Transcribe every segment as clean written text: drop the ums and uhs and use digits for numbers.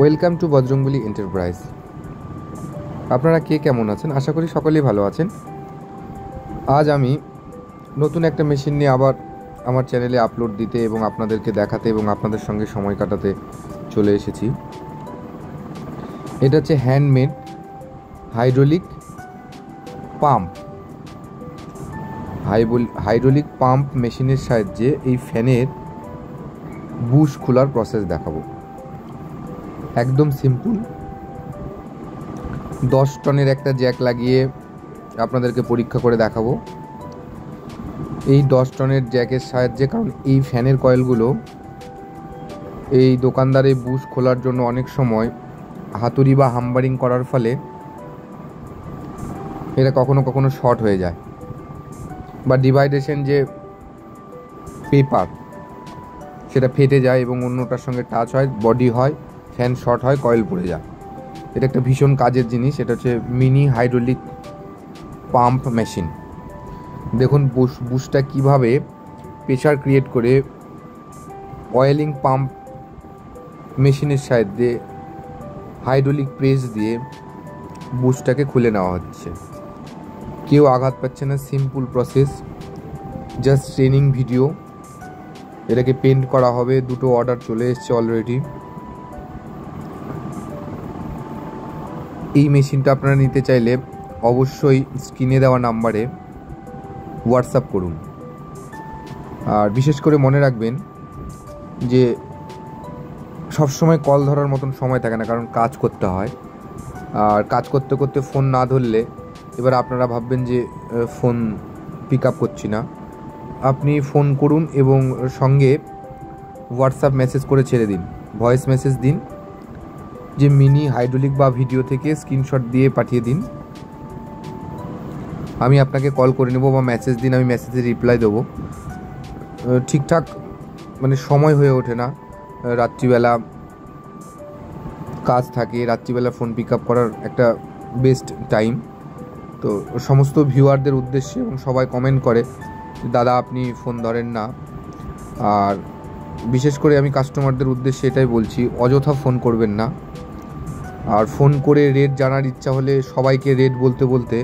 Welcome to Bajrangbali enterprise. আপনারা কে কেমন আছেন? আশা করি সকলেই ভালো আছেন। আজ আমি নতুন একটা মেশিন নিয়ে আবার আমার চ্যানেলে আপলোড দিতে এবং আপনাদেরকে দেখাতে এবং আপনাদের সঙ্গে সময় কাটাতে চলে এসেছি। এটা হচ্ছে handmade hydraulic pump. Hydraulic pump মেশিনের সাহায্যে এই ফ্যানের বুশ খোলার প্রসেস দেখাবো। একদম সিম্পল। 10 টনের একটা জ্যাক লাগিয়ে আপনাদেরকে পরীক্ষা করে দেখাবো। এই 10 টনের জ্যাকের সাহায্যে, কারণ এই ফ্যানের কয়েলগুলো এই দোকানদারে বুশ খোলার জন্য অনেক সময় হাতুড়ি বা হাম্বারিং করার ফলে এটা কখনো কখনো শর্ট হয়ে যায়, বা ডিভাইডেশন যে পেপার সেটা ফেটে যায় এবং অন্যটার সঙ্গে টাচ হয়, বডি হয়, ফ্যান শর্ট হয়, কয়েল পড়ে যায়। এটা একটা ভীষণ কাজের জিনিস। এটা হচ্ছে মিনি হাইড্রোলিক পাম্প মেশিন। দেখুন বুশটা কিভাবে প্রেশার ক্রিয়েট করে অয়েলিং পাম্প মেশিনের সাহায্যে হাইড্রোলিক প্রেস দিয়ে বুশটাকে খুলে নেওয়া হচ্ছে। কেউ আঘাত পাচ্ছে না, simple process, just training video. এটাকে পেন্ট করা হবে, 2টো অর্ডার চলে এসছে অলরেডি। এই মেশিনটা আপনারা নিতে চাইলে অবশ্যই স্ক্রিনে দেওয়া নাম্বারে হোয়াটসঅ্যাপ করুন। আর বিশেষ করে মনে রাখবেন যে সবসময় কল ধরার মতন সময় থাকে না, কারণ কাজ করতে হয়। আর কাজ করতে করতে ফোন না ধরলে এবার আপনারা ভাববেন যে ফোন পিক আপ করছি না। আপনি ফোন করুন এবং সঙ্গে হোয়াটসঅ্যাপ মেসেজ করে ছেড়ে দিন, ভয়েস মেসেজ দিন, যে মিনি হাইড্রোলিক বা ভিডিও থেকে স্ক্রিনশট দিয়ে পাঠিয়ে দিন। আমি আপনাকে কল করে নেব, বা মেসেজ দিন, আমি মেসেজে রিপ্লাই দেবো। ঠিকঠাক মানে সময় হয়ে ওঠে না, রাত্রিবেলা কাজ থাকে, রাত্রিবেলা ফোন পিক আপ করার একটা বেস্ট টাইম। তো সমস্ত ভিউয়ারদের উদ্দেশ্যে, এবং সবাই কমেন্ট করে দাদা আপনি ফোন ধরেন না। আর বিশেষ করে আমি কাস্টমারদের উদ্দেশ্যে এটাই বলছি, অযথা ফোন করবেন না। আর ফোন করে রেট জানার ইচ্ছা হলে সবাইকে রেট বলতে বলতে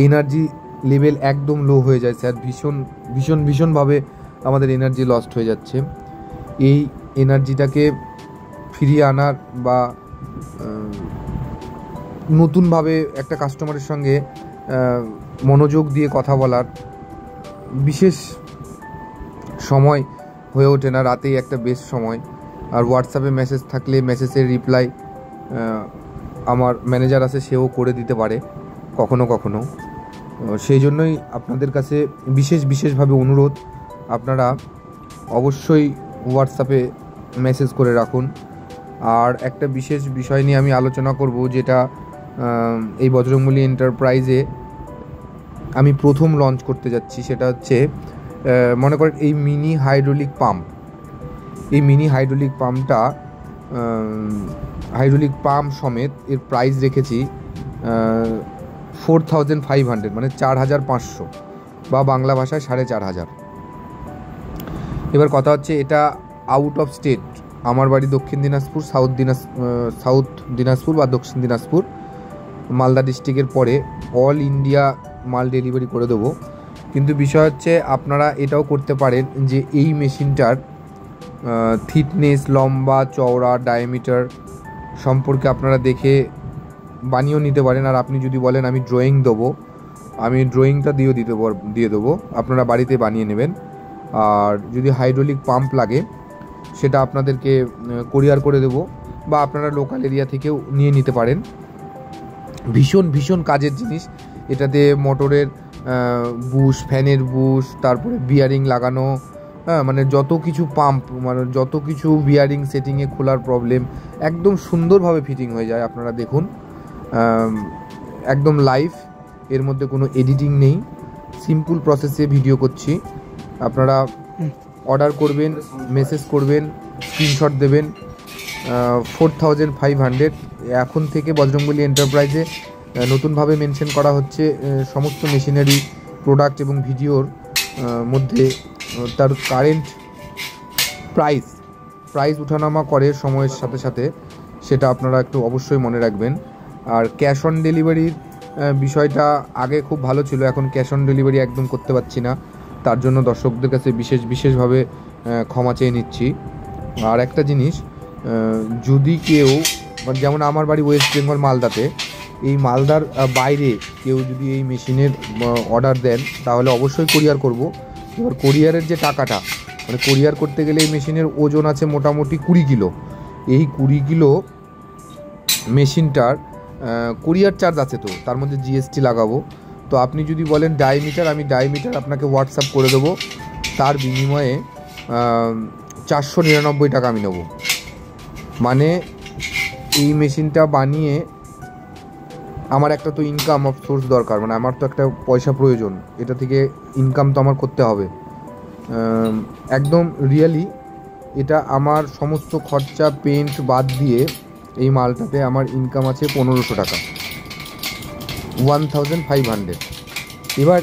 এনার্জি লেভেল একদম লো হয়ে যায় স্যার। ভীষণভাবে আমাদের এনার্জি লস্ট হয়ে যাচ্ছে। এই এনার্জিটাকে ফিরিয়ে আনার বা নতুনভাবে একটা কাস্টমারের সঙ্গে মনোযোগ দিয়ে কথা বলার বিশেষ সময় হয়ে ওঠে না, রাতেই একটা বেস্ট সময়। আর হোয়াটসঅ্যাপে মেসেজ থাকলে মেসেজের রিপ্লাই আমার ম্যানেজার আছে, সেও করে দিতে পারে কখনো কখনো। সেই জন্যই আপনাদের কাছে বিশেষভাবে অনুরোধ, আপনারা অবশ্যই হোয়াটসঅ্যাপে মেসেজ করে রাখুন। আর একটা বিশেষ বিষয় নিয়ে আমি আলোচনা করব, যেটা এই বজরংবলী এন্টারপ্রাইজে আমি প্রথম লঞ্চ করতে যাচ্ছি। সেটা হচ্ছে মনে করেন এই মিনি হাইড্রোলিক পাম্প। এই মিনি হাইড্রোলিক পাম্পটা হাইড্রোলিক পাম্প সমেত এর প্রাইস রেখেছি 4500, মানে 4500, বা বাংলা ভাষায় 4500। এবার কথা হচ্ছে এটা আউট অফ স্টেট। আমার বাড়ি দক্ষিণ দিনাজপুর, সাউথ দিনাজপুর বা দক্ষিণ দিনাজপুর, মালদা ডিস্ট্রিক্টের পরে অল ইন্ডিয়া মাল ডেলিভারি করে দেবো। কিন্তু বিষয় হচ্ছে আপনারা এটাও করতে পারেন যে এই মেশিনটার থিকনেস, লম্বা চওড়া, ডায়ামিটার সম্পর্কে আপনারা দেখে বানিয়েও নিতে পারেন। আর আপনি যদি বলেন আমি ড্রয়িং দেবো, আমি ড্রয়িংটা দিয়ে দেবো, আপনারা বাড়িতে বানিয়ে নেবেন। আর যদি হাইড্রোলিক পাম্প লাগে সেটা আপনাদেরকে কোরিয়ার করে দেবো, বা আপনারা লোকাল এরিয়া থেকেও নিয়ে নিতে পারেন। ভীষণ কাজের জিনিস। এটাতে মোটরের বুশ, ফ্যানের বুশ, তারপরে বিয়ারিং লাগানো, মানে যত কিছু পাম্প, মানে যত কিছু বিয়ারিং সেটিংয়ে খোলার প্রবলেম, একদম সুন্দরভাবে ফিটিং হয়ে যায়। আপনারা দেখুন, একদম লাইভ, এর মধ্যে কোনো এডিটিং নেই, সিম্পল প্রসেসে ভিডিও করছি। আপনারা অর্ডার করবেন, মেসেজ করবেন, স্ক্রিনশট দেবেন। 4500 এখন থেকে বজরংবলী এন্টারপ্রাইজে নতুনভাবে মেনশন করা হচ্ছে। সমস্ত মেশিনারি প্রোডাক্ট এবং ভিডিওর মধ্যে তার কারেন্ট প্রাইস প্রাইস উঠানামা করে সময়ের সাথে সাথে, সেটা আপনারা একটু অবশ্যই মনে রাখবেন। আর ক্যাশ অন ডেলিভারির বিষয়টা আগে খুব ভালো ছিল, এখন ক্যাশ অন ডেলিভারি একদম করতে পারছি না, তার জন্য দর্শকদের কাছে বিশেষভাবে ক্ষমা চেয়ে নিচ্ছি। আর একটা জিনিস, যদি কেউ, যেমন আমার বাড়ি ওয়েস্ট বেঙ্গল মালদাতে, এই মালদার বাইরে কেউ যদি এই মেশিনের অর্ডার দেন তাহলে অবশ্যই কোরিয়ার করব। এবার কোরিয়ারের যে টাকাটা, মানে কোরিয়ার করতে গেলে এই মেশিনের ওজন আছে মোটামুটি 20 কিলো। এই 20 কিলো মেশিনটার কোরিয়ার চার্জ আছে, তো তার মধ্যে জিএসটি লাগাবো। তো আপনি যদি বলেন ডায়ামিটার, আমি ডায়ামিটার আপনাকে হোয়াটসঅ্যাপ করে দেবো, তার বিনিময়ে 499 টাকা আমি নেব। মানে এই মেশিনটা বানিয়ে আমার একটা তো ইনকাম অফ সোর্স দরকার, মানে আমার তো একটা পয়সা প্রয়োজন, এটা থেকে ইনকাম তো আমার করতে হবে। একদম রিয়েলি এটা আমার সমস্ত খরচা পেন্ট বাদ দিয়ে এই মালটাতে আমার ইনকাম আছে 1500 টাকা, 1500। এবার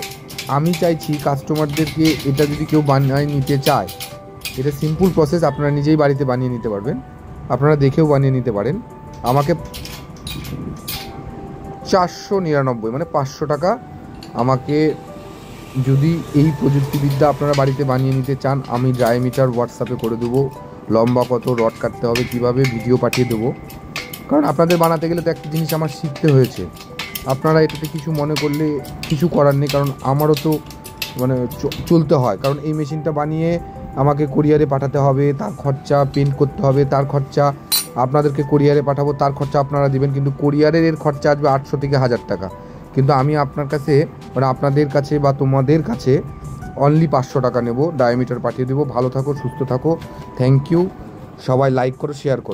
আমি চাইছি কাস্টমারদেরকে, এটা যদি কেউ বানিয়ে নিতে চায়, এটা সিম্পল প্রসেস, আপনারা নিজেই বাড়িতে বানিয়ে নিতে পারবেন, আপনারা দেখেও বানিয়ে নিতে পারেন। আমাকে 499 মানে 500 টাকা আমাকে, যদি এই প্রযুক্তিবিদ্যা আপনারা বাড়িতে বানিয়ে নিতে চান, আমি ডায়ামিটার হোয়াটসঅ্যাপে করে দেবো, লম্বা কত রড কাটতে হবে কীভাবে ভিডিও পাঠিয়ে দেবো। কারণ আপনাদের বানাতে গেলে তো একটা জিনিস আমার শিখতে হয়েছে, আপনারা এটাতে কিছু মনে করলে কিছু করার নেই, কারণ আমারও তো মানে চলতে হয়। কারণ এই মেশিনটা বানিয়ে আমাকে কোরিয়ারে পাঠাতে হবে, তার খরচা, পেন্ট করতে হবে তার খরচা, আপনাদেরকে কোরিয়ারে পাঠাবো তার খরচা আপনারা দিবেন, কিন্তু কোরিয়ারের এর খরচা আসবে 800 থেকে 1000 টাকা। কিন্তু আমি আপনার কাছে, মানে আপনাদের কাছে বা তোমাদের কাছে অনলি 500 টাকা নেব, ডায়ামিটার পাঠিয়ে দেবো। ভালো থাকো, সুস্থ থাকো, থ্যাংক ইউ। সবাই লাইক করো, শেয়ার করো।